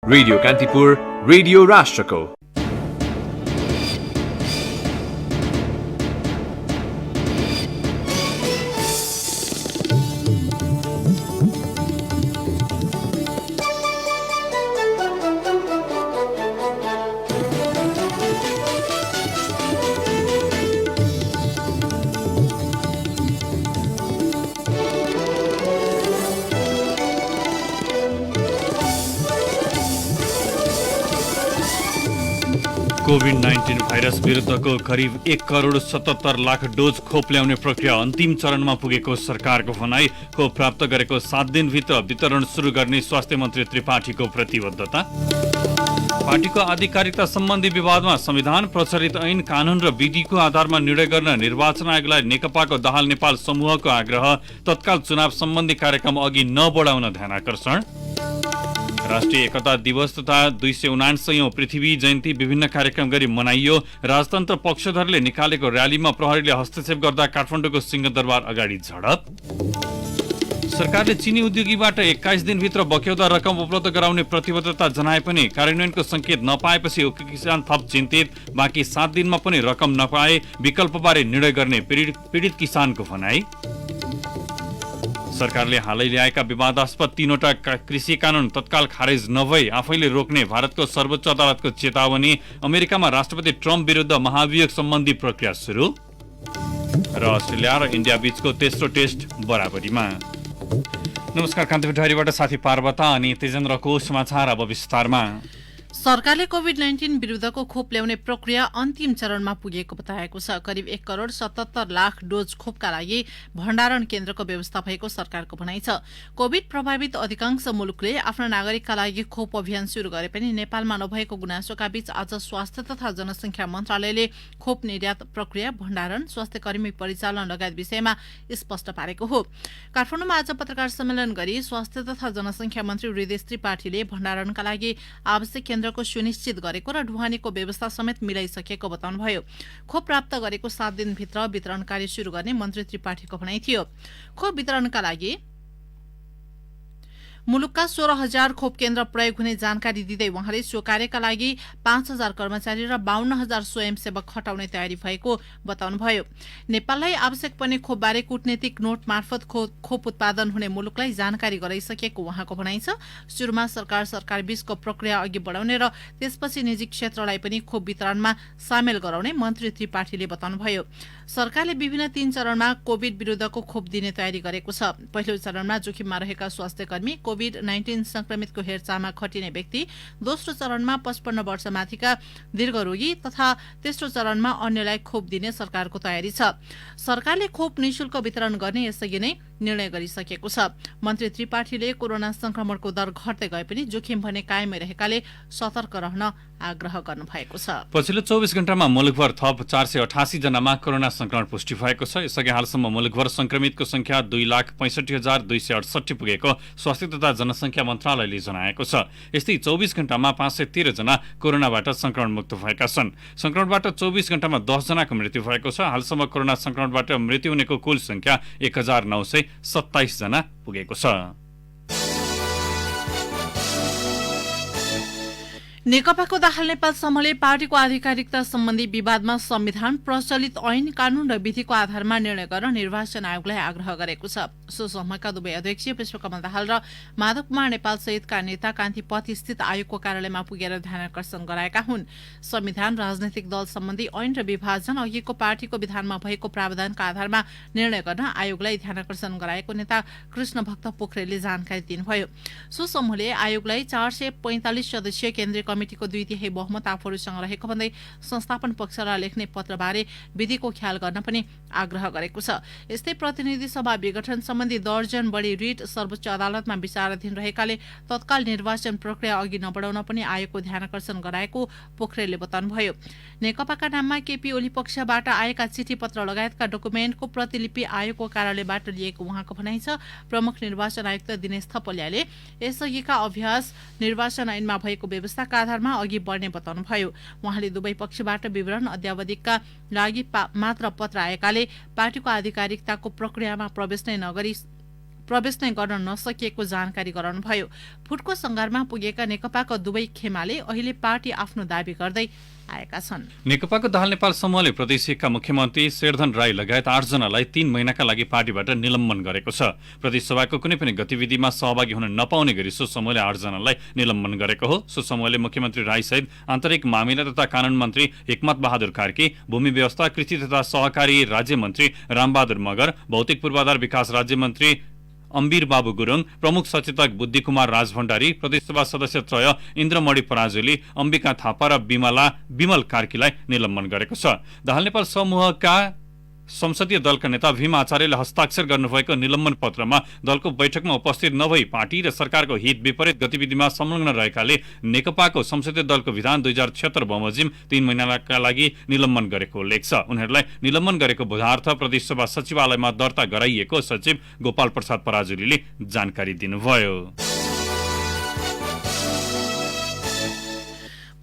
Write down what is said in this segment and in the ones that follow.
Radio Kantipur, radio राष्ट्रको। COVID-19 virus विरुद्धको करिब 1,77,00,000 डोज खोप ल्याउने प्रक्रिया अन्तिम चरणमा पुगेको सरकारको भनाई। खोप प्राप्त गरेको 7 दिनभित्र वितरण सुरु गर्ने स्वास्थ्य मन्त्री त्रिपाठीको प्रतिबद्धता। पार्टीको आधिकारिकता सम्बन्धी विवादमा संविधान, प्रचलित ऐन, कानून र विधिको आधारमा निर्णय गर्न निर्वाचन आयोगलाई नेकपाको दाहाल नेपाल समूहको आग्रह। तत्काल चुनाव सम्बन्धी कार्यक्रम अघि नबढाउन ध्यानाकर्षण। राष्ट्रिय एकता दिवस तथा 279औं पृथ्वी जयन्ती विभिन्न कार्यक्रम गरी मनाइयो। राजतन्त्र पक्षधरले निकालेको र्यालीमा प्रहरीले हस्तक्षेप गर्दा काठमाडौँको सिंहदरबार अगाडि झडप। सरकारले चिनी उद्योगीबाट 21 दिनभित्र बक्यौदा रकम उपलब्ध गराउने प्रतिबद्धता जनाए पनि कार्यान्वयनको संकेत नपाएपछि उक्त किसान थप चिन्तित। बाँकी 7 दिनमा पनि रकम नपाए विकल्पबारे निर्णय गर्ने पीडित किसानको भनाई। सरकारले हालै ल्याएका विवादास्पद 3वटा कृषि कानून तत्काल खारेज नभई आफैले रोक्ने भारतको सर्वोच्च अदालतको चेतावनी। अमेरिकामा राष्ट्रपति ट्रम्प विरुद्ध महाभियोग सम्बन्धी प्रक्रिया सुरु। र अस्ट्रेलिया र इन्डिया बीचको तेस्रो टेस्ट बराबरीमा। नमस्कार, कान्तिपुर डायरीबाट साथी पार्वता अनि तेजेन्द्रको समाचार अब विस्तारमा। सरकारले कोभिड-19 विरुद्धको खोप ल्याउने प्रक्रिया अन्तिम चरणमा पुगेको बताएको छ। करिब 1,77,00,000 डोज खोपका लागि भण्डारण केन्द्रको व्यवस्था भएको सरकारको भनाइ छ। कोभिड प्रभावित अधिकांश मुलुकले आफ्ना नागरिकका लागि खोप अभियान शुरू गरे पनि नेपालमा नभएको गुनासोका बीच आज स्वास्थ्य तथा जनसंख्या मन्त्रालयले खोप निर्यात प्रक्रिया, भण्डारण, स्वास्थ्य कर्मी परिचालन लगायत विषयमा स्पष्ट पारेको हो। काठमाडौँमा आज पत्रकार सम्मेलन गरी स्वास्थ्य तथा जनसंख्या मन्त्री हृदय त्रिपाठीले भण्डारणका लागि आवश्यक केन्द्रको सुनिश्चित गरेको र ढुवानीको व्यवस्था समेत मिलाइसकेको बताउनुभयो। खोप प्राप्त गरेको 7 दिनभित्र वितरण कार्य शुरू गर्ने मन्त्री त्रिपाठीको भनाइ थियो। खोप वितरणका लागि मुलुकका 16,000 खोप केन्द्र प्रयोग हुने जानकारी दिँदै उहाँले सो कार्यका लागि 5,000 कर्मचारी र 52,000 स्वयंसेवक खटाउने तयारी भएको बताउनुभयो। नेपाललाई आवश्यक पर्ने खोपबारे कूटनीतिक नोट मार्फत खोप उत्पादन हुने मुलुकलाई जानकारी गराइसकेको उहाँको भनाइ छ। सुरुमा सरकार बीचको प्रक्रिया अघि बढाउने र त्यसपछि निजी क्षेत्रलाई पनि खोप वितरणमा सामेल गराउने मन्त्री त्रिपाठीले बताउनुभयो। सरकारले विभिन्न 3 चरणमा कोभिड विरुद्धको खोप दिने तयारी गरेको छ। पहिलो चरणमा जोखिममा रहेका स्वास्थ्यकर्मी, कोभिड-19 संक्रमितको हेरचाहमा खटिने व्यक्ति, दोस्रो चरणमा 55 वर्षमाथिका दीर्घरोगी तथा तेस्रो चरणमा अन्यलाई खोप दिने सरकारको तयारी छ। सरकारले खोप निशुल्क वितरण गर्ने यसअघि नै निर्णय गरिसकेको छ। मन्त्री त्रिपाठीले कोरोना संक्रमणको दर घट्दै गए पनि जोखिम भने कायमै रहेकाले सतर्क रहन आग्रह गर्नुभएको छ। पछिल्लो 24 घण्टामा मुलुकभर थप 488 जनामा कोरोना संक्रमण पुष्टि भएको छ। यसअघि हालसम्म मुलुकभर संक्रमितको संख्या 2,65,268 पुगेको स्वास्थ्य तथा जनसंख्या मन्त्रालयले जनाएको छ। यस्तै 24 घण्टामा 513 जना कोरोनाबाट संक्रमण मुक्त भएका छन्। संक्रमणबाट 24 घण्टामा 10 जनाको मृत्यु भएको छ। हालसम्म कोरोना संक्रमणबाट मृत्यु हुनेको कुल संख्या 1,927 जना पुगेको छ। नेकपाको दाहाल नेपाल समूहले पार्टीको आधिकारिकता सम्बन्धी विवादमा संविधान, प्रचलित ऐन, कानून र विधिको आधारमा निर्णय गर्न निर्वाचन आयोगलाई आग्रह गरेको छ। सो समूहका दुवै अध्यक्ष पुष्पकमल दाहाल र माधव कुमार नेपाल सहितका नेता कान्तिपथ स्थित आयोगको कार्यालयमा पुगेर ध्यानाकर्षण गराएका हुन्। संविधान, राजनैतिक दल सम्बन्धी ऐन र विभाजन अघिको पार्टीको विधानमा भएको प्रावधानका आधारमा निर्णय गर्न आयोगलाई ध्यानाकर्षण गराएको नेता कृष्ण भक्त पोखरेलले जानकारी दिनुभयो। सो समूहले आयोगलाई 445 सदस्यीय केन्द्रीय कमिटिको 2/3 बहुमत आफूहरूसँग रहेको भन्दै संस्थापन पक्षलाई लेख्ने पत्रबारे विधिको ख्याल गर्न पनि आग्रह गरेको छ। यस्तै प्रतिनिधि सभा विघटन सम्बन्धी दर्जन बढी रिट सर्वोच्च अदालतमा विचाराधीन रहेकाले तत्काल निर्वाचन प्रक्रिया अघि नबढाउन पनि आयोगको ध्यानाकर्षण गराएको पोखरेलले बताउनुभयो। नेकपाका नाममा केपी ओली पक्षबाट आएका चिठी पत्र लगायतका डकुमेन्टको प्रतिलिपि आयोगको कार्यालयबाट लिएको उहाँको भनाइ छ। प्रमुख निर्वाचन आयुक्त दिनेश थपलियाले यसअघिका अभ्यास निर्वाचन ऐनमा भएको व्यवस्थाका आधारमा अघि बढ्ने बताउनुभयो। उहाँले दुवै पक्षबाट विवरण अद्यावधिकका लागि मात्र पत्र आएकाले पार्टीको आधिकारिकताको प्रक्रियामा प्रवेश नै नगरी प्रवेश नै गर्न नसकिएको जानकारी गराउनुभयो। फुटको सङ्घारमा पुगेका नेकपाका दुवै खेमाले अहिले पार्टी आफ्नो दावी गर्दै आएका छन्। नेकपाको दाहाल नेपाल समूहले प्रदेश 1 का मुख्यमन्त्री शेरधन राई लगायत 8 जनालाई 3 महिनाका लागि पार्टीबाट निलम्बन गरेको छ। प्रदेश सभाको कुनै पनि गतिविधिमा सहभागी हुन नपाउने गरी सो समूहले 8 जनालाई निलम्बन गरेको हो। सो समूहले मुख्यमन्त्री राई सहित आन्तरिक मामिला तथा कानून मन्त्री हिक्मत बहादुर कार्की, भूमि व्यवस्था, कृषि तथा सहकारी राज्य मन्त्री रामबहादुर मगर, भौतिक पूर्वाधार विकास राज्य मन्त्री अम्बिर बाबु गुरुङ, प्रमुख सचेतक बुद्धि कुमार राजभण्डारी, प्रदेशसभा सदस्य त्रय इन्द्रमणि पराजुली, अम्बिका थापा र विमल कार्कीलाई निलम्बन गरेको छ। दाहाल नेपाल समूहका संसदीय दलका नेता भीम आचार्यले हस्ताक्षर गर्नुभएको निलम्बन पत्रमा दलको बैठकमा उपस्थित नभई पार्टी र सरकारको हित विपरीत गतिविधिमा संलग्न रहेकाले नेकपाको संसदीय दलको विधान 2076 बमोजिम 3 महिनाका लागि निलम्बन गरेको उल्लेख छ। उनीहरूलाई निलम्बन गरेको बुझार्थ प्रदेशसभा सचिवालयमा दर्ता गराइएको सचिव गोपाल प्रसाद पराजुलीले जानकारी दिनुभयो।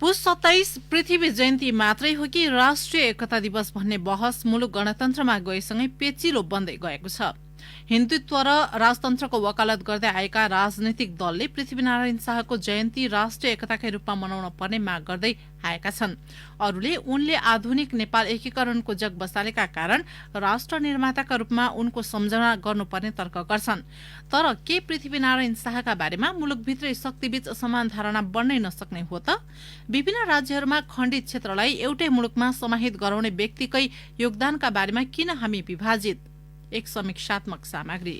पुस 27 पृथ्वी जयन्ती मात्रै हो कि राष्ट्रिय एकता दिवस भन्ने बहस मुलुक गणतन्त्रमा गएसँगै पेचिलो बन्दै गएको छ। हिन्दुत्व र राजतन्त्रको वकालत गर्दै आएका राजनैतिक दलले पृथ्वीनारायण शाहको जयन्ती राष्ट्रिय एकताकै रूपमा मनाउन पर्ने माग गर्दै आएका छन्। अरूले उनले आधुनिक नेपाल एकीकरणको जग बसालेका कारण राष्ट्र निर्माताका रूपमा उनको सम्झना गर्नुपर्ने तर्क गर्छन्। तर के पृथ्वीनारायण शाहका बारेमा मुलुकभित्रै शक्तिबीच समान धारणा बन्नै नसक्ने हो त? विभिन्न राज्यहरूमा खण्डित क्षेत्रलाई एउटै मुलुकमा समाहित गराउने व्यक्तिकै योगदानका बारेमा किन हामी विभाजित? एक समीक्षात्मक सामग्री।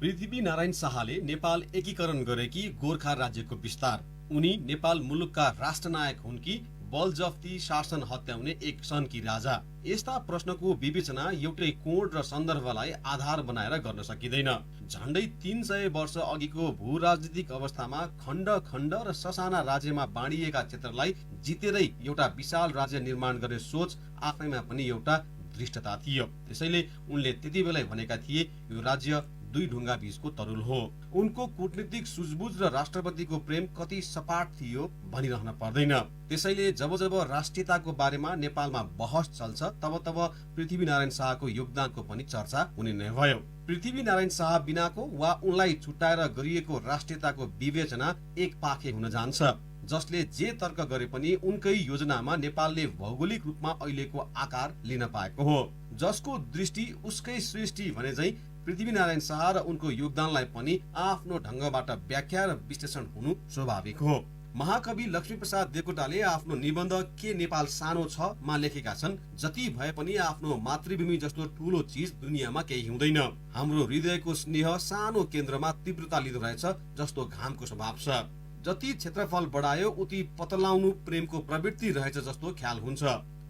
पृथ्वीनारायण शाहले नेपाल एकीकरण गरेकी गोर्खा राज्यको विस्तार, उनी नेपाल मुलुकका राष्ट्रनायक हुन् कि बलजफ्ती शासन हत्याउने एक सनकी राजा? यस्ता प्रश्नको विवेचना एउटै कोण र सन्दर्भलाई आधार बनाएर गर्न सकिँदैन। झण्डै 300 वर्ष अघिको भू राजनीतिक अवस्थामा खण्ड खण्ड र ससाना राज्यमा बाँडिएका क्षेत्रलाई जितेरै एउटा विशाल राज्य निर्माण गर्ने सोच आफैमा पनि एउटा दृष्टता थियो। त्यसैले उनले त्यति बेलै भनेका थिए, यो राज्य दुई ढुङ्गा बीचको तरुल हो। उनको कूटनीतिक सुझबुझ र राष्ट्रपतिको प्रेम कति सपाट थियो भनिरहन पर्दैन। त्यसैले जब जब राष्ट्रियताको बारेमा नेपालमा बहस चल्छ तब तब पृथ्वीनारायण शाहको योगदानको पनि चर्चा हुने नै भयो। पृथ्वीनारायण शाह बिनाको वा उनलाई छुट्याएर गरिएको राष्ट्रियताको विवेचना एक पाखे हुन जान्छ, जसले जे तर्क गरे पनि उनकै योजनामा नेपालले भौगोलिक रूपमा अहिलेको आकार लिन पाएको हो। जसको दृष्टि उसकै सृष्टि भने झै पृथ्वीनारायण शाह र उनको योगदानलाई पनि आफ्नो ढंगबाट व्याख्या र विश्लेषण हुनु स्वाभाविक हो। महाकवि लक्ष्मीप्रसाद देवकोटाले आफ्नो निबन्ध के नेपाल सानो छ मा लेखेका छन्, जति भए पनि आफ्नो मातृभूमि जस्तो ठूलो चीज दुनियाँमा केही हुँदैन। हाम्रो हृदयको स्नेह सानो केन्द्रमा तीव्रता लिँदो रहेछ जस्तो घामको स्वभाव छ। जति क्षेत्रफल बढायो उति पतलाउनु प्रेमको प्रवृत्ति रहेछ जस्तो ख्याल हुन्छ।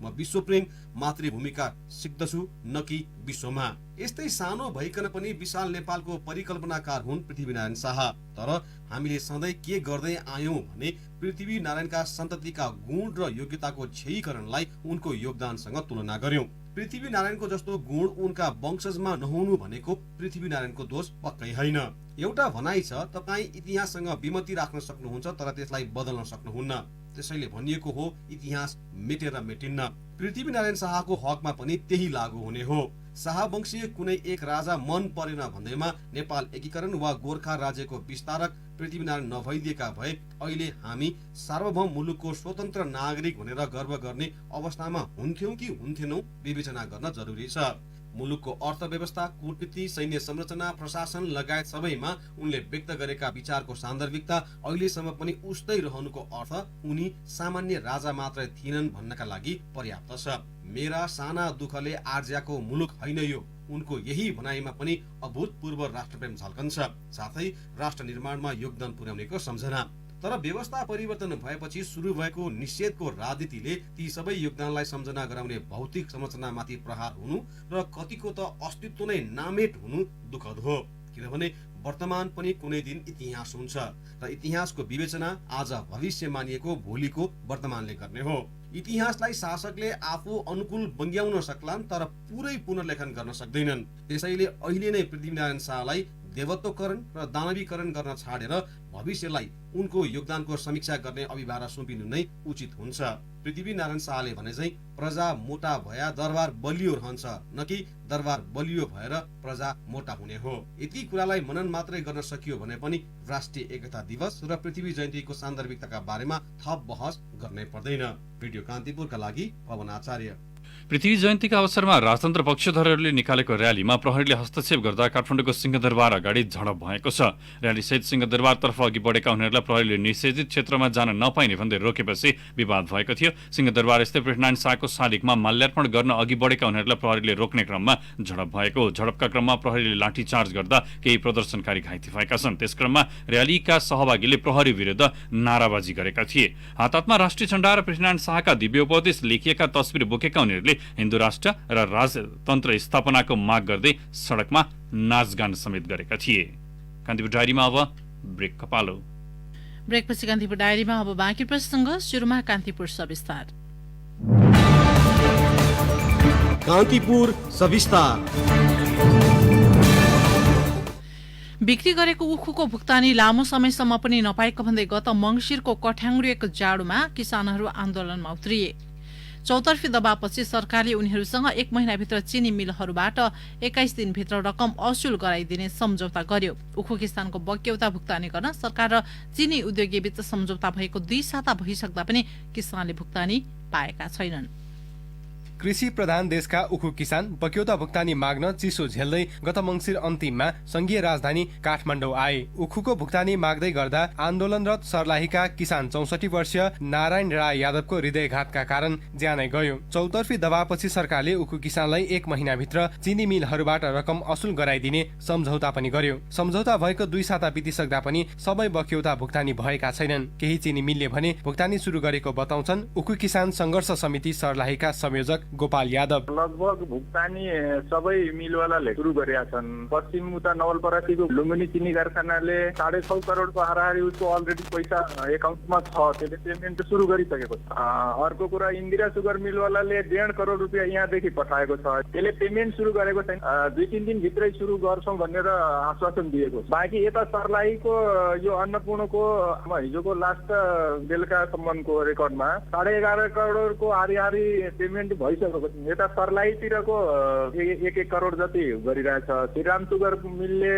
म विश्व प्रेम मातृभूमिका सिक्दछु न कि विश्वमा। यस्तै सानो भइकन पनि विशाल नेपालको परिकल्पनाकार हुन् पृथ्वीनारायण शाह। तर हामीले सधैँ के गर्दै आयौं भने पृथ्वीनारायणका सन्ततिका गुण र योग्यताको क्षयीकरणलाई उनको योगदानसँग तुलना गर्यौं। पृथ्वीनारायणको जस्तो गुण उनका वंशजमा नहुनु भनेको पृथ्वीनारायणको दोष पक्कै होइन। एउटा भनाइ छ, तपाईँ इतिहाससँग विमति राख्न सक्नुहुन्छ तर त्यसलाई बदल्न सक्नुहुन्न। त्यसैले भनिएको हो, इतिहास मेटेर मेटिन्न। पृथ्वीनारायण शाहको हकमा पनि त्यही लागू हुने हो। शाहवंशीय कुनै एक राजा मन परेन भन्दैमा नेपाल एकीकरण वा गोर्खा राज्यको विस्तारक पृथ्वीनारायण नभइदिएका भए अहिले हामी सार्वभौम मुलुकको स्वतन्त्र नागरिक भनेर गर्व गर्ने अवस्थामा हुन्थ्यौं कि हुन्थेनौं विवेचना गर्न जरुरी छ। मुलुकको अर्थव्यवस्था, कूटनीति, सैन्य संरचना, प्रशासन लगायत सबैमा उनले व्यक्त गरेका विचारको सान्दर्भिकता अहिलेसम्म पनि उस्तै रहनुको अर्थ उनी सामान्य राजा मात्रै थिएनन् भन्नका लागि पर्याप्त छ। मेरा साना दुःखले आर्ज्याको मुलुक होइन यो, उनको यही भनाइमा पनि अभूतपूर्व राष्ट्रप्रेम झल्कन्छ, साथै राष्ट्र निर्माणमा योगदान पुर्याउनेको सम्झना। तर व्यवस्था परिवर्तन भएपछि सुरु भएको निषेधको राजनीतिले ती सबै योगदानलाई सम्झना गराउने भौतिक संरचनामाथि प्रहार हुनु र कतिको त अस्तित्व नै नामेट हुनु दुःखद हो। किनभने वर्तमान पनि कुनै दिन इतिहास हुन्छ र इतिहासको विवेचना आज भविष्य मानिएको भोलिको वर्तमानले गर्ने हो। इतिहासलाई शासकले आफू अनुकूल बङ्ग्याउन सक्लान् तर पुरै पुनर्लेखन गर्न सक्दैनन्। त्यसैले अहिले नै पृथ्वीनारायण शाहलाई देवत्वकरण र दानवीकरण गर्न छाडेर भविष्यलाई उनको योगदानको समीक्षा गर्ने अभिभार सुम्पिनु नै उचित हुन्छ। पृथ्वीनारायण शाहले भने चाहिँ प्रजा मोटा भया दरबार बलियो रहन्छ, न कि दरबार बलियो भएर प्रजा मोटा हुने हो। यति कुरालाई मनन मात्रै गर्न सकियो भने पनि राष्ट्रिय एकता दिवस र पृथ्वी जयन्तीको सान्दर्भिकताका बारेमा थप बहस गर्नै पर्दैन। भिडियो कान्तिपुरका लागि पवन आचार्य। पृथ्वी जयन्तीका अवसरमा राजतन्त्र पक्षधरहरूले निकालेको र्यालीमा प्रहरीले हस्तक्षेप गर्दा काठमाडौँको सिंहदरबार अगाडि झडप भएको छ। र्यालीसहित सिंहदरबारतर्फ अघि बढेका उनीहरूलाई प्रहरीले निषेधित क्षेत्रमा जान नपाइने भन्दै रोकेपछि विवाद भएको थियो। सिंहदरबार स्थित पृथ्वीनारायण शाहको शालिगमा माल्यार्पण गर्न अघि बढेका उनीहरूलाई प्रहरीले रोक्ने क्रममा झडप भएको। झडपका क्रममा प्रहरीले लाठीचार्ज गर्दा केही प्रदर्शनकारी घाइते भएका छन्। त्यसक्रममा र्यालीका सहभागीले प्रहरी विरुद्ध नाराबाजी गरेका थिए। हातमा राष्ट्रिय झण्डा र पृथ्वीनारायण शाहका दिव्योपदेश लेखिएका तस्बिर बोकेका उनीहरूले हिन्दू राष्ट्र र राजतन्त्र स्थापनाको माग गर्दै सडकमा नाचगान समेत गरेका थिए। कान्तिपुर डायरीमा अब ब्रेक कपालो। ब्रेकपछि कान्तिपुर डायरीमा अब बाँकी प्रसङ्ग। सुरुमा कान्तिपुर सविस्तार। कान्तिपुर सविस्तार। बिक्री गरेको उखुको भुक्तानी लामो समयसम्म पनि नपाएको भन्दै गत मङ्सिरको कठ्याङ्ग्रिएको जाडोमा किसानहरू आन्दोलनमा उत्रिए। चौतर्फी दबावपछि सरकारले उनीहरूसँग 1 महिनाभित्र चिनी मिलहरूबाट 21 दिनभित्र रकम असुल गराइदिने सम्झौता गर्यो। उखु किसानको बक्यौता भुक्तानी गर्न सरकार र चिनी उद्योगीबीच सम्झौता भएको 2 साता भइसक्दा पनि किसानले भुक्तानी पाएका छैनन्। कृषि प्रधान देशका उखु किसान बक्यौता भुक्तानी माग्न चिसो झेल्दै गत मङ्सिर अन्तिममा संघीय राजधानी काठमाडौँ आए। उखुको भुक्तानी माग्दै गर्दा आन्दोलनरत सर्लाहीका किसान 64 वर्षीय नारायण राय यादवको हृदयघातका कारण ज्यानै गयो। चौतर्फी दबावपछि सरकारले उखु किसानलाई 1 महिनाभित्र चिनी मिलहरूबाट रकम असुल गराइदिने सम्झौता पनि गर्यो। सम्झौता भएको 2 साता बितिसक्दा पनि सबै बक्यौता भुक्तानी भएका छैनन्। केही चिनी मिलले भने भुक्तानी सुरु गरेको बताउँछन् उखु किसान संघर्ष समिति सर्लाहीका संयोजक गोपाल यादव। लगभग भुक्तानी सबै मिलवालाले सुरु गरेका छन्। पश्चिम उता नवलपरासीको लुम्बिनी चिनी कारखानाले 6.5 करोडको हाराहारी उसको अलरेडी पैसा एकाउन्टमा छ, त्यसले पेमेन्ट सुरु गरिसकेको छ। अर्को कुरा इन्दिरा सुगर मिलवालाले 1.5 करोड रुपियाँ यहाँदेखि पठाएको छ, त्यसले पेमेन्ट सुरु गरेको छैन। 2-3 दिन भित्रै सुरु गर्छौँ भनेर आश्वासन दिएको छ। बाँकी यता सर्लाहीको यो अन्नपूर्णको हिजोको लास्ट बेलुकासम्मको रेकर्डमा 11.5 करोडको हारिहारी पेमेन्ट भइसक्यो। यता सर्लाहीतिरको 1 करोड जति गरिरहेछ। श्रीराम सुगर मिलले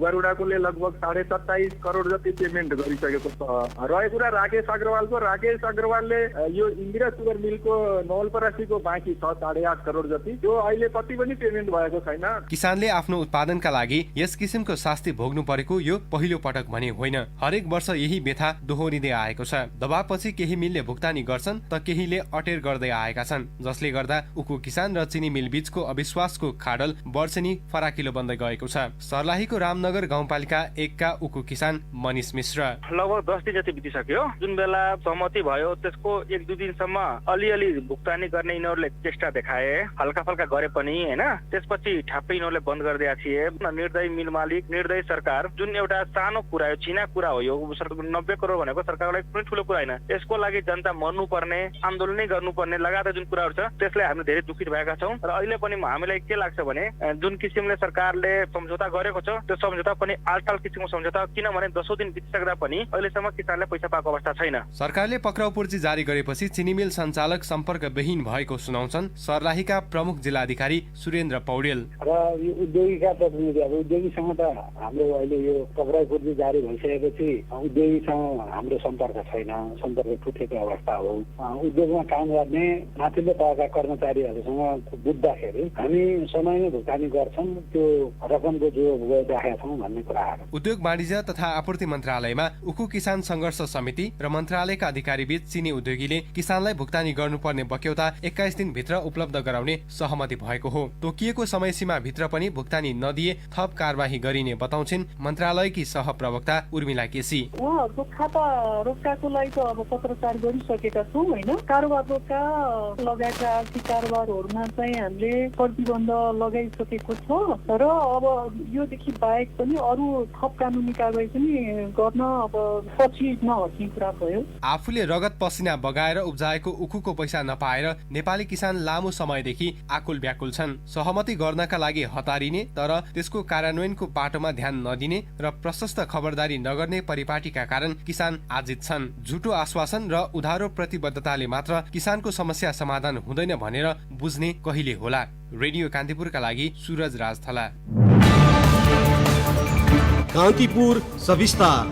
गरुडाकोले लगभग 27.5 करोड जति पेमेन्ट गरिसकेको छ। रहेको कुरा राकेश अग्रवालको। राकेश अग्रवालले यो इन्दिरा सुगर मिलको नवलपरासीको बाँकी छ 8.5 करोड जति, त्यो अहिले कति पनि पेमेन्ट भएको छैन। किसानले आफ्नो उत्पादनका लागि यस किसिमको शास्ति भोग्नु परेको यो पहिलो पटक भने होइन। हरेक वर्ष यही व्यथा दोहोरिँदै आएको छ। दबावपछि केही मिलले भुक्तानी गर्छन् त केहीले अटेर गर्दै आएका छन्, जसले गर्दा उखु किसान र चिनी मिल बीचको अविश्वासको खाडल वर्षेनी फराकिलो बन्दै गएको छ। सर्लाहीको रामनगर गाउँपालिका 1 का उखु किसान मनिष मिश्र। लगभग 10 दिन जति बितिसक्यो। जुन बेला सहमति भयो त्यसको 1-2 दिनसम्म अलिअलि भुक्तानी गर्ने यिनीहरूले चेष्टा देखाए, हल्का फल्का गरे पनि हैन। त्यसपछि ठ्याप्पै यिनीहरूले बन्द गरिदिएका थिए। निर्दयी मिल मालिक, निर्दयी सरकार, जुन एउटा सानो कुरा हो, छिना कुरा हो। यो 90 करोड भनेको सरकारको लागि कुनै ठुलो कुरा होइन। यसको लागि जनता मर्नुपर्ने, आन्दोलनै गर्नुपर्ने लगातार जुन कुराहरू छ त्यसले हामी धेरै दुखित भएका छौँ। र अहिले पनि हामीलाई के लाग्छ भने जुन किसिमले सरकारले सम्झौता गरेको छ त्यो सम्झौता पनि आलटाल किसिमको सम्झौता, किनभने 10 दिन बितिसक्दा पनि अहिलेसम्म किसानले पैसा पाएको अवस्था छैन। सरकारले पक्राउ पूर्जी जारी गरेपछि चिनी मिल सञ्चालक सम्पर्कविहीन भएको सुनाउँछन् सर्लाहीका प्रमुख जिल्लाधिकारी सुरेन्द्र पौडेल। र यो उद्योगीका प्रतिनिधि, अब उद्योगीसँग त हाम्रो अहिले यो पक्राउ पूर्जी जारी भइसकेपछि उद्योगीसँग हाम्रो सम्पर्क छैन, सम्पर्क टुटेको अवस्था हो। उद्योगमा काम गर्ने माथिल्लो तहका कर्मचारीहरूसँग बुझ्दाखेरि हामी समयमै भुक्तानी गर्छौँ, त्यो रकमको जो राखेका छौँ भन्ने कुराहरू। उद्योग वाणिज्य तथा आपूर्ति मन्त्रालयमा उखु किसान संघर्ष समिति र मन्त्रालयका अधिकारी बीच चिनी उद्योगीले किसानलाई भुक्तानी गर्नुपर्ने बक्यौता 21 दिनभित्र उपलब्ध गराउने सहमति भएको हो। तोकिएको समय सीमा भित्र पनि भुक्तानी नदिए थप कारबाही गरिने बताउँछिन् मन्त्रालयकी सहप्रवक्ता उर्मिला केसी। उहाँहरूको खाता रोक्काको लागि त अब पत्रचार गरिसकेका छौँ होइन। कारोबार रोक्का लगायतका गरेका आर्थिक कारोबारहरूमा चाहिँ हामीले प्रतिबन्ध लगाइसकेको छ र अब योदेखि बाहेक पनि अरू थप कानुनी कारबाही पनि गर्न अब पछि नहट्ने कुरा भयो। आफूले रगत पसिना बगाएर उब्जाएको उखुको पैसा नपाएर नेपाली किसान लामो समयदेखि आकुल व्याकुल छन्। सहमति गर्नका लागि हतारिने तर त्यसको कार्यान्वयनको बाटोमा ध्यान नदिने र प्रशस्त खबरदारी नगर्ने परिपाटीका कारण किसान आजित छन्। झुटो आश्वासन र उधारो प्रतिबद्धताले मात्र किसानको समस्या समाधान हुँदैन भनेर बुझ्ने कहिले होला। रेडियो कान्तिपुरका लागि सूरज राजथला। कान्तिपुर सविस्तार।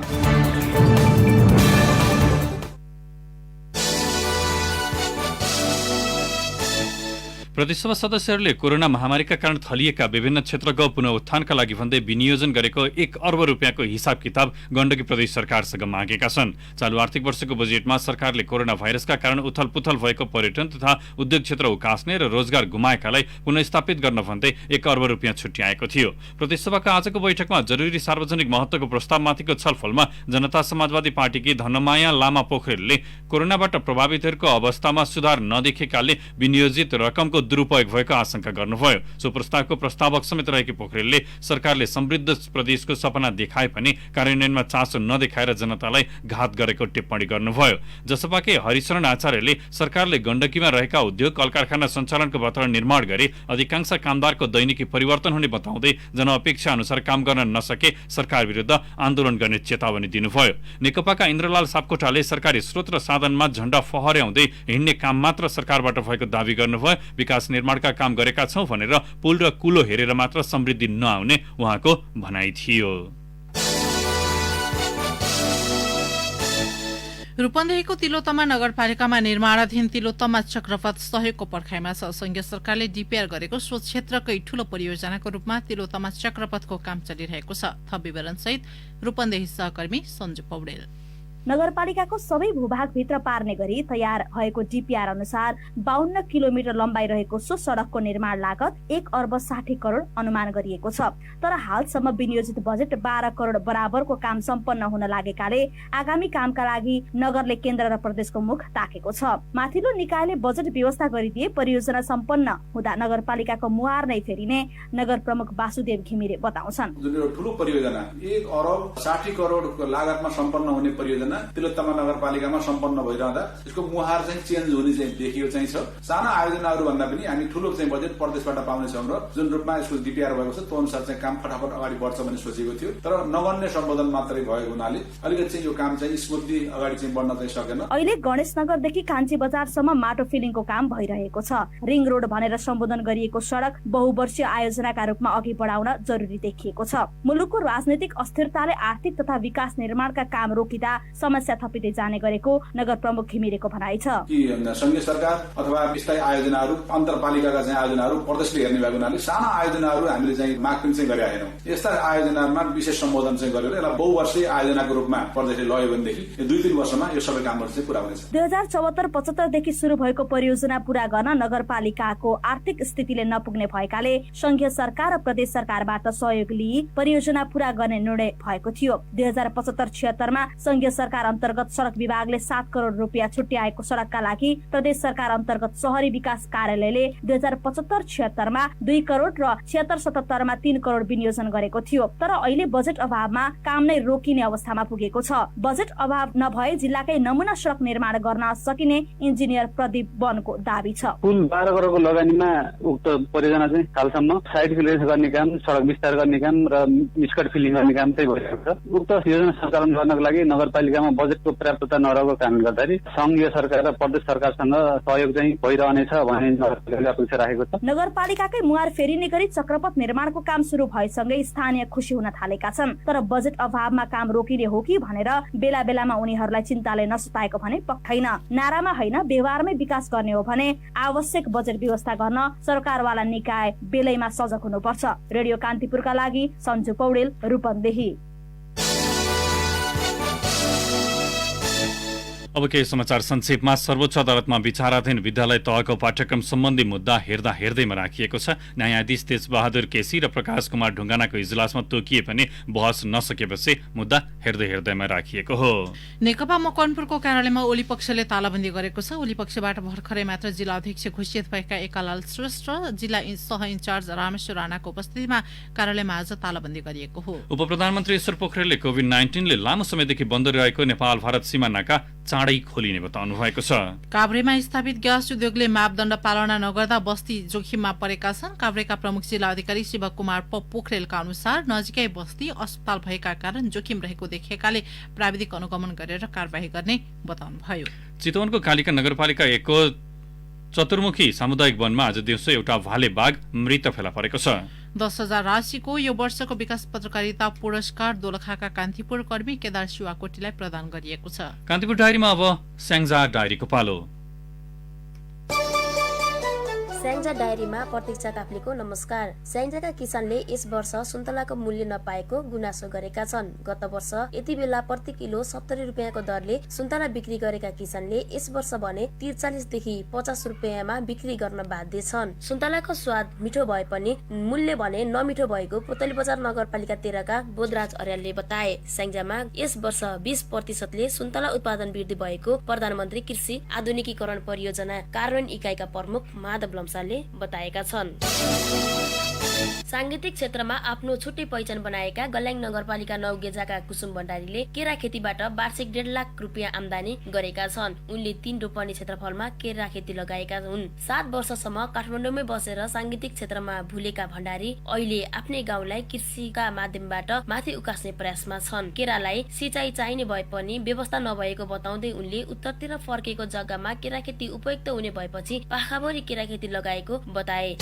प्रतिसभा सदस्यहरूले कोरोना महामारीका कारण थलिएका विभिन्न क्षेत्रको पुनः उत्थानका लागि भन्दै विनियोजन गरेको 1 अर्ब रुपियाँको हिसाब किताब गण्डकी प्रदेश सरकारसँग मागेका छन्। चालु आर्थिक वर्षको बजेटमा सरकारले कोरोना भाइरसका कारण उथलपुथल भएको पर्यटन तथा उद्योग क्षेत्र उकास्ने र रोजगार गुमाएकालाई पुनःस्थापित गर्न भन्दै 1 अर्ब रुपियाँ छुट्याएको थियो। प्रतिसभाको आजको बैठकमा जरुरी सार्वजनिक महत्त्वको प्रस्तावमाथिको छलफलमा जनता समाजवादी पार्टीकी धनमाया लामा पोखरेलले कोरोनाबाट प्रभावितहरूको अवस्थामा सुधार नदेखेकाले विनियोजित रकमको दुरुपयोग भएको आशंका गर्नुभयो। सो प्रस्तावको प्रस्तावक समेत रहेकी पोखरेलले सरकारले समृद्ध प्रदेशको सपना देखाए पनि कार्यान्वयनमा चासो नदेखाएर जनतालाई घात गरेको टिप्पणी गर्नुभयो। जसपाकै हरिशरण आचार्यले सरकारले गण्डकीमा रहेका उद्योग कलकारखाना सञ्चालनको वातावरण निर्माण गरे अधिकांश कामदारको दैनिकी परिवर्तन हुने बताउँदै जनअपेक्षा अनुसार काम गर्न नसके सरकार विरुद्ध आन्दोलन गर्ने चेतावनी दिनुभयो। नेकपाका इन्द्रलाल सापकोटाले सरकारी स्रोत र साधनमा झण्डा फहर्याउँदै हिँड्ने काम मात्र सरकारबाट भएको दावी गर्नुभयो। विकास निर्माणका काम गरेका छौं भनेर पुल र कुलो हेरेर मात्र समृद्धि नआउने उहाँको भनाइ थियो। रूपन्देहीको तिलोत्तमा नगरपालिकामा निर्माणाधीन तिलोत्तमा चक्रपथ सहयोगको पर्खाइमा छ। संघीय सरकारले डीपीआर गरेको सो क्षेत्रकै ठूलो परियोजनाको रूपमा तिलोत्तमा चक्रपथको काम चलिरहेको छ। थप विवरण सहित रूपन्देही सहकर्मी सञ्जु पौडेल। नगरपालिकाको सबै भूभागभित्र पार्ने गरी तयार भएको डीपीआर अनुसार 52 किलोमिटर लम्बाइ रहेको सो सडकको निर्माण लागत 1 अर्ब 60 करोड अनुमान गरिएको छ। तर हालसम्म विनियोजित बजेट 12 करोड बराबरको काम सम्पन्न हुन लागेकाले आगामी कामका लागि नगरले केन्द्र र प्रदेशको मुख ताकेको छ। माथिल्लो निकायले बजेट व्यवस्था गरिदिए परियोजना सम्पन्न हुँदा नगरपालिकाको मुहार नै फेरिने नगर प्रमुख वासुदेव घिमिरे बताउँछन्। जुन यो ठूलो परियोजना 1 अर्ब 60 करोडको लागतमा सम्पन्न हुने परियोजना तिलोत्तमा नगरपालिकामा सम्पन्न भइरहँदा यसको मुहार चाहिँ चेन्ज हुने चाहिँ देखियो चाहिँ छ। साना आयोजनाहरू भन्दा पनि हामी ठूलो चाहिँ बजेट प्रदेशबाट पाउनेछौँ र जुन रूपमा यसको डीपीआर भएको छ त्यो अनुसार चाहिँ काम फटाफट अगाडि बढ्छ भन्ने सोचेको थियो। तर नगर्ने सम्बोधन मात्रै भएको हुनाले अलिकति चाहिँ यो काम चाहिँ स्मुथली अगाडि चाहिँ बढ्न चाहिँ सकेन। अहिले गणेशनगरदेखि कान्छी बजारसम्म माटो फिलिङको काम भइरहेको छ। रिङ रोड भनेर सम्बोधन गरिएको सडक बहुवर्षीय आयोजनाका रूपमा अघि बढाउन जरुरी देखिएको छ। मुलुकको राजनीतिक अस्थिरताले आर्थिक तथा विकास निर्माणका काम रोकिँदा समस्या थपिँदै जाने गरेको नगर प्रमुख घिमिरेको भनाइ छ। संघीय सरकार अथवा स्थायी आयोजनाहरू अन्तरपालिकाका चाहिँ आयोजनाहरू प्रदेशले हेर्ने भएको हुनाले साना आयोजनाहरू हामीले चाहिँ माग पनि चाहिँ गरेका छैनौँ। यस्ता आयोजनाहरूमा विशेष सम्बोधन चाहिँ गरेर यसलाई बहुवर्षीय आयोजनाको रूपमा प्रदेशले लग्यो भनेदेखि 2-3 वर्षमा यो सबै कामहरू चाहिँ पूरा हुनेछ। 2074-75 देखि सुरु भएको परियोजना पूरा गर्न नगरपालिकाको आर्थिक स्थितिले नपुग्ने भएकाले संघीय सरकार र प्रदेश सरकारबाट सहयोग लिई परियोजना पूरा गर्ने निर्णय भएको थियो। 2075-76 मा संघीय सरकार अन्तर्गत सडक विभागले 7 करोड रुपियाँ छुट्याएको सडकका लागि प्रदेश सरकार अन्तर्गत शहरी विकास कार्यालयले 2075-76 मा 2 करोड र 76-77 मा 3 करोड विनियोजन गरेको थियो। तर अहिले बजेट अभावमा काम नै रोकिने अवस्थामा पुगेको छ। बजेट अभाव नभए जिल्लाकै नमुना सडक निर्माण गर्न सकिने इन्जिनियर प्रदीप वनको दाबी छ। कुल 12 करोडको लगानीमा उक्त परियोजना चाहिँ हालसम्म साइड फिलिङ गर्ने काम, सडक विस्तार गर्ने काम र स्कट फिलिङ गर्ने काम चाहिँ भइरहेको छ। उक्त योजना सञ्चालन गर्नको लागि नगरपालिकामा बजेटको पर्याप्तता नरहेको कारणले गर्दाखेरि संघीय सरकार र प्रदेश सरकारसँग सहयोग चाहिँ भइरहनेछ भन्ने नगरपालिकाले अपेक्षा राखेको छ। नगरपालिकाकै मुहार फेरिने गरी चक्रपथ निर्माणको काम सुरु भएसँगै स्थानीय खुसी हुन थालेका छन्। तर बजेट अभावमा काम रोकिने हो कि भनेर बेला बेलामा उनीहरूलाई चिन्ताले नसताएको भने पक्कैन। नारामा होइन व्यवहारमै विकास गर्ने हो भने आवश्यक बजेट व्यवस्था गर्न सरकारवाला निकाय बेलैमा सजग हुनुपर्छ। रेडियो कान्तिपुरका लागि सञ्जु पौडेल, रूपन्देही। अब केही समाचार संक्षेपमा। सर्वोच्च अदालतमा विचाराधीन विद्यालय तहको पाठ्यक्रम सम्बन्धी मुद्दा हेर्दा हेर्दैमा राखिएको छ। न्यायाधीश तेजबहादुर केसी र प्रकाश कुमार ढुङ्गानाको इजलासमा तोकिए पनि बहस नसकेपछि मुद्दा हेर्दै हेर्दैमा राखिएको हो। नेकपा मकवानपुरको कार्यालयमा ओली पक्षले तालाबन्दी गरेको छ। ओली पक्षबाट भर्खरै मात्र जिल्ला अध्यक्ष घोषित भएका एकालाल श्रेष्ठ, जिल्ला सह इन्चार्ज रामेश्वर राणाको उपस्थितिमा कार्यालयमा आज तालाबन्दी गरिएको हो। उपप्रधानमन्त्री ईश्वर पोखरेलले कोभिड-19ले लामो समयदेखि बन्द रहेको नेपाल भारत सीमा नाका चाँडै खोलिने बताउनु भएको छ। काभ्रेमा स्थापित ग्यास उद्योगले मापदण्ड पालना नगर्दा बस्ती जोखिममा परेका छन्। काभ्रेका प्रमुख जिल्ला अधिकारी शिव कुमार पोखरेलका अनुसार नजिकै बस्ती अस्पताल भएका कारण जोखिम रहेको देखिएकाले प्राविधिक अनुगमन गरेर कारबाही गर्ने बताउनुभयो। चितवनको कालिका नगरपालिका 1 को चतुर्मुखी सामुदायिक वनमा आज दिउँसो एउटा भाले बाघ मृत फेला परेको छ। 10,000 राशिको यो वर्षको विकास पत्रकारिता पुरस्कार दोलखाका कान्तिपुर कर्मी केदार शिवाकोटीलाई प्रदान गरिएको छ। कान्तिपुर डायरीमा अब स्याङ्जा डायरीको पालो। स्याङ्जा डायरीमा प्रतीक्षा काफ्लेको नमस्कार। स्याङ्जाका किसानले यस वर्ष सुन्तलाको मूल्य नपाएको गुनासो गरेका छन्। गत वर्ष यति बेला प्रति किलो 70 रुपियाँको दरले सुन्तला बिक्री गरेका किसानले यस वर्ष भने 43 देखि 50 रुपियाँमा बिक्री गर्न बाध्य छन्। सुन्तलाको स्वाद मिठो भए पनि मूल्य भने नमिठो भएको पुतली बजार नगरपालिका 13 का बोधराज अर्यालले बताए। स्याङ्जामा यस वर्ष 20% सुन्तला उत्पादन वृद्धि भएको प्रधानमन्त्री कृषि आधुनिकीकरण परियोजना कार्यान्वयन इकाइका प्रमुख माधव लम्सालले बताएका छन्। सांगीतिक क्षेत्रमा आफ्नो छुट्टै पहिचान बनाएका गल्याङ नगरपालिका 9 गेजाका कुसुम भण्डारीले केरा खेतीबाट वार्षिक 1.5 लाख रुपियाँ आम्दानी गरेका छन्। उनले 3 रोपनी क्षेत्रफलमा केरा खेती लगाएका हुन्। 7 वर्षसम्म काठमाडौँमै बसेर सांगीतिक क्षेत्रमा भुलेका भण्डारी अहिले आफ्नै गाउँलाई कृषिका माध्यमबाट माथि उकास्ने प्रयासमा छन्। केरालाई सिँचाइ चाहिने भए पनि व्यवस्था नभएको बताउँदै उनले उत्तरतिर फर्केको जग्गामा केरा खेती उपयुक्त हुने भएपछि पाखाभरि केरा खेती लगाएको बताए।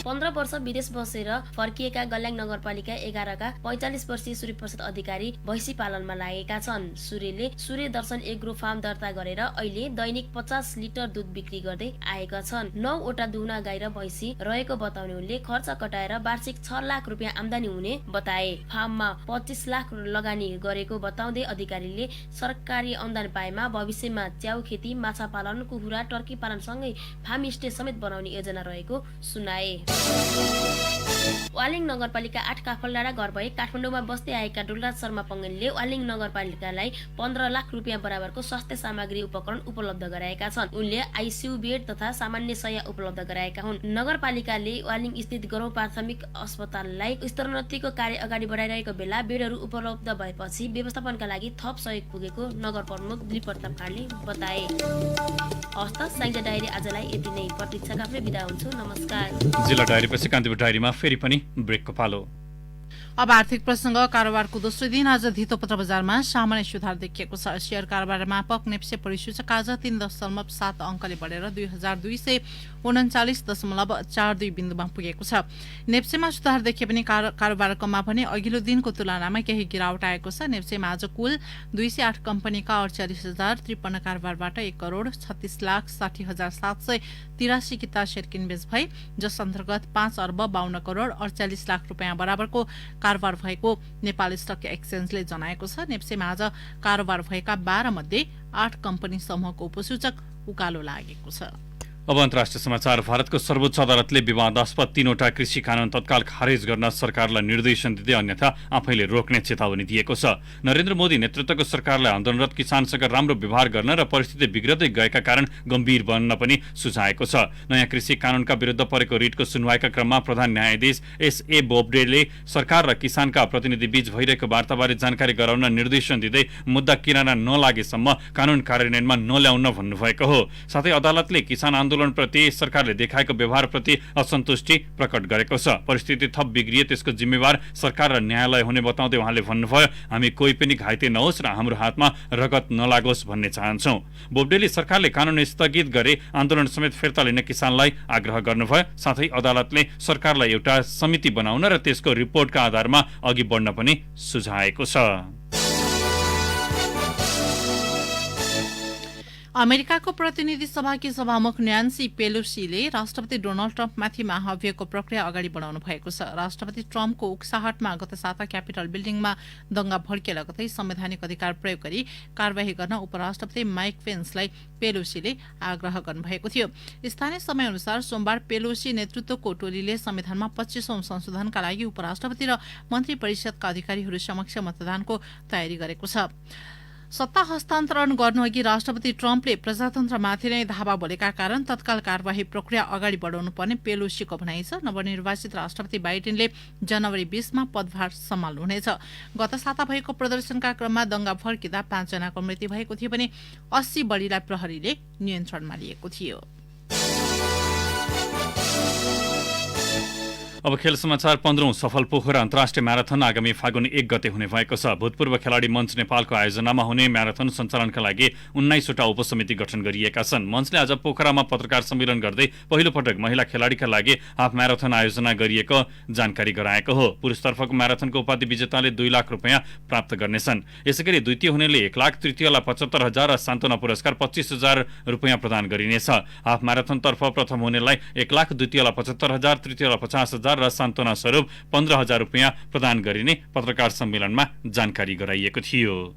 15 वर्ष विदेश बसेर फर्किएका गल्याङ नगरपालिका 11 का 45 वर्षीय सूर्यप्रसाद अधिकारी भैँसी पालनमा लागेका छन्। सूर्यले सूर्य दर्शन एग्रो फार्म दर्ता गरेर अहिले दैनिक 50 लिटर दूध बिक्री गर्दै आएका छन्। 9 वटा दुहुना गाई र भैँसी रहेको बताउने उनले खर्च कटाएर वार्षिक 6 लाख रुपियाँ आम्दानी हुने बताए। फार्ममा 25 लाख लगानी गरेको बताउँदै अधिकारीले सरकारी अनुदान पाएमा भविष्यमा च्याउ खेती, माछा पालन, कुखुरा, टर्की पालन सँगै फार्म स्टे समेत बनाउने योजना रहेको सुनाए। वालिङ नगरपालिका 8 काफलडाँडा घर भई काठमाडौँमा बस्दै आएका डुलराज शर्मा पङ्गेलले वालिङ नगरपालिकालाई 15 लाख रुपियाँ बराबरको स्वास्थ्य सामग्री उपकरण उपलब्ध गराएका छन्। उनले आइसियु बेड तथा सामान्य शय्या उपलब्ध गराएका हुन्। नगरपालिकाले वालिङ स्थित गरौँ प्राथमिक अस्पताललाई स्तरोन्नतिको कार्य अगाडि बढाइरहेको बेला बेडहरू उपलब्ध भएपछि व्यवस्थापनका लागि थप सहयोग पुगेको नगर प्रमुख दिलीप प्रताप खाँडले बताए। हस्त स्याङ्जा डायरी आजलाई यति नै। प्रतीक्षा काफ्ले बिदा हुन्छु। नमस्कार। जिल्ला डायरीपछि कान्तिपुर डायरीमा फेरि पनि ब्रेकको पालो। अब आर्थिक प्रसंग। कारोबारको दोस्रो दिन आज धितोपत्र बजारमा सामान्य सुधार देखिएको छ। शेयर कारोबार मापक नेप्से परिसूचक आज 3.7 अङ्कले बढेर 2239.42 बिन्दुमा पुगेको छ। नेप्सेमा सुधार देखिए पनि कारोबारकोमा भने अघिल्लो दिनको तुलनामा केही गिरावट आएको छ। नेप्सेमा आज कुल 208 कम्पनीका 48,053 कारोबारबाट 1,36,60,783 किता शेयर किनबेच भई, जस अन्तर्गत 5,52,48,00,000 रुपियाँ बराबरको कारोबार भएको नेपाल स्टक एक्सचेन्जले जनाएको छ। नेप्सेमा आज कारोबार भएका 12 मध्ये 8 कम्पनी समूहको उपसूचक उकालो लागेको छ। अब अन्तर्राष्ट्रिय समाचार। भारतको सर्वोच्च अदालतले विवादास्पद 3वटा कृषि कानून तत्काल खारेज गर्न सरकारलाई निर्देशन दिँदै अन्यथा आफैले रोक्ने चेतावनी दिएको छ। नरेन्द्र मोदी नेतृत्वको सरकारलाई आन्दोलनरत किसानसँग राम्रो व्यवहार गर्न र परिस्थिति बिग्रदै गएका कारण गम्भीर बन्न पनि सुझाएको छ। नयाँ कृषि कानूनका विरुद्ध परेको रिटको सुनवाईका क्रममा प्रधान न्यायाधीश एसए बोब्डेले सरकार र किसानका प्रतिनिधि बीच भइरहेको वार्ताबारे जानकारी गराउन निर्देशन दिँदै मुद्दा किनारा नलागेसम्म कानून कार्यान्वयनमा नल्याउन भन्नुभएको हो। साथै अदालतले किसान आन्दोलनप्रति सरकारले देखाएको व्यवहारप्रति असन्तुष्टि प्रकट गरेको छ। परिस्थिति थप बिग्रिए त्यसको जिम्मेवार सरकार र न्यायालय हुने बताउँदै उहाँले भन्नुभयो, हामी कोही पनि घाइते नहोस् र हाम्रो हातमा रगत नलागोस् भन्ने चाहन्छौं। बोब्डेले सरकारले कानून स्थगित गरे आन्दोलन समेत फिर्ता लिने किसानलाई आग्रह गर्नुभयो। साथै अदालतले सरकारलाई एउटा समिति बनाउन र त्यसको रिपोर्टका आधारमा अघि बढ्न पनि सुझाएको छ। अमेरिकाको प्रतिनिधि सभाकी सभामुख न्यान्सी पेलोसीले राष्ट्रपति डोनाल्ड ट्रम्पमाथि महाभियोगको प्रक्रिया अगाडि बढाउनु भएको छ। राष्ट्रपति ट्रम्पको उक्साहटमा गत साता क्यापिटल बिल्डिङमा दंगा भड्किए लगतै संवैधानिक अधिकार प्रयोग गरी कार्यवाही गर्न उपराष्ट्रपति माइक पेन्सलाई पेलोसीले आग्रह गर्नुभएको थियो। स्थानीय समयअनुसार सोमबार पेलोसी नेतृत्वको टोलीले संविधानमा 25औं संशोधनका लागि उपराष्ट्रपति र मन्त्री परिषदका अधिकारीहरू समक्ष मतदानको तयारी गरेको छ। सत्ता हस्तान्तरण गर्नुअघि राष्ट्रपति ट्रम्पले प्रजातन्त्रमाथि नै धावा बोलेका कारण तत्काल कार्यवाही प्रक्रिया अगाडि बढाउनु पर्ने पेलोसीको भनाइ छ। नवनिर्वाचित राष्ट्रपति बाइडेनले जनवरी 20 मा पदभार सम्हाल्नुहुनेछ। गत साता भएको प्रदर्शनका क्रममा दंगा भड्किँदा 5 जनाको मृत्यु भएको थियो भने 80 बढीलाई प्रहरीले नियन्त्रणमा लिएको थियो। अब खेल समाचार। 15औं सफल पोखरा अन्तर्राष्ट्रिय म्याराथन आगामी फागुन 1 गते हुने भएको छ। भूतपूर्व खेलाडी मञ्च नेपालको आयोजनामा हुने म्याराथन सञ्चालनका लागि 19 वटा उपसमिति गठन गरिएका छन्। मञ्चले आज पोखरामा पत्रकार सम्मेलन गर्दै पहिलो पटक महिला खेलाडीका लागि हाफ म्याराथन आयोजना गरिएको जानकारी गराएको हो। पुरुषतर्फको म्याराथनको उपाधि विजेताले 2 लाख रुपियाँ प्राप्त गर्नेछन्। यसैगरी द्वितीय हुनेले 1 लाख, तृतीयलाई 75,000 र सान्त्वना पुरस्कार 25,000 रुपियाँ प्रदान गरिनेछ। हाफ म्याराथनतर्फ प्रथम हुनेलाई 1 लाख, द्वितीयलाई 75,000, तृतीयलाई 50,000 र सान्त्वना स्वरूप 15,000 रुपियाँ प्रदान गरिने पत्रकार सम्मेलनमा जानकारी गराइएको थियो।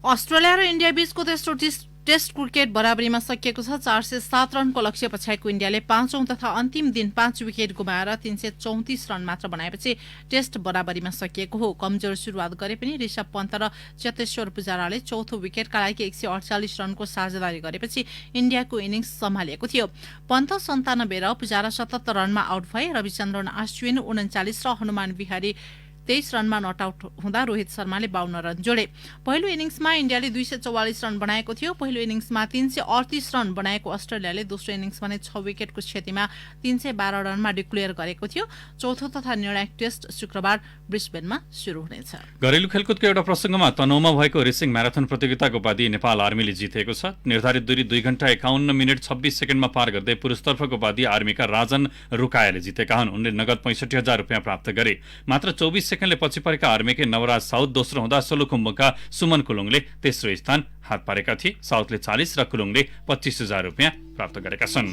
अस्ट्रेलिया र इन्डिया बीचको तेस्रो टेस्ट क्रिकेट बराबरीमा सकिएको छ। 407 रनको लक्ष्य पछ्याएको इन्डियाले 5औं तथा अन्तिम दिन 5 विकेट गुमाएर 334 रन मात्र बनाएपछि टेस्ट बराबरीमा सकिएको हो। कमजोर सुरुवात गरे पनि ऋषभ पन्त र चेतेश्वर पुजाराले चौथो विकेटका लागि 148 रनको साझेदारी गरेपछि इन्डियाको इनिङ्स सम्हालिएको थियो। पन्त 97 र पुजारा 77 रनमा आउट भए। रविचन्द्रन अश्विन 39 र हनुमान विहारी 23 रनमा नट आउट हुँदा रोहित शर्माले 52 रन जोडे। पहिलो इनिङ्समा इन्डियाले 244 रन बनाएको थियो। पहिलो इनिङ्समा 338 रन बनाएको अस्ट्रेलियाले दोस्रो इनिङ्समा नै 6 विकेटको क्षतिमा 312 रनमा डिक्लेयर गरेको थियो। चौथो तथा निर्णायक टेस्ट शुक्रबार ब्रिस्बेनमा शुरू हुनेछ। घरेलु खेलकुदको एउटा प्रसङ्गमा तनहुमा भएको रेसिङ म्याराथन प्रतियोगिताको उपाधि नेपाल आर्मीले जितेको छ। निर्धारित दूरी 2 घण्टा 51 मिनेट 26 सेकेन्डमा पार गर्दै पुरुषतर्फको उपाधि आर्मीका राजन रुकायाले जितेका हुन्। उनले नगद 65,000 रुपियाँ प्राप्त गरे। मात्र 24 सेकेन्डले पछि परेका आर्मीकै नवराज साउथ दोस्रो हुँदा सोलुखुम्बुका सुमन कुलुङले तेस्रो स्थान हात पारेका थिए। साउथले 40 र कुलुङले 25,000 रुपियाँ प्राप्त गरेका छन्।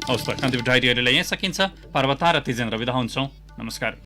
हवस् त, कान्तिपुर डायरी अहिले यहाँ सकिन्छ। पर्वता र तेजेन्द्र बिदा हुन्छौँ। नमस्कार।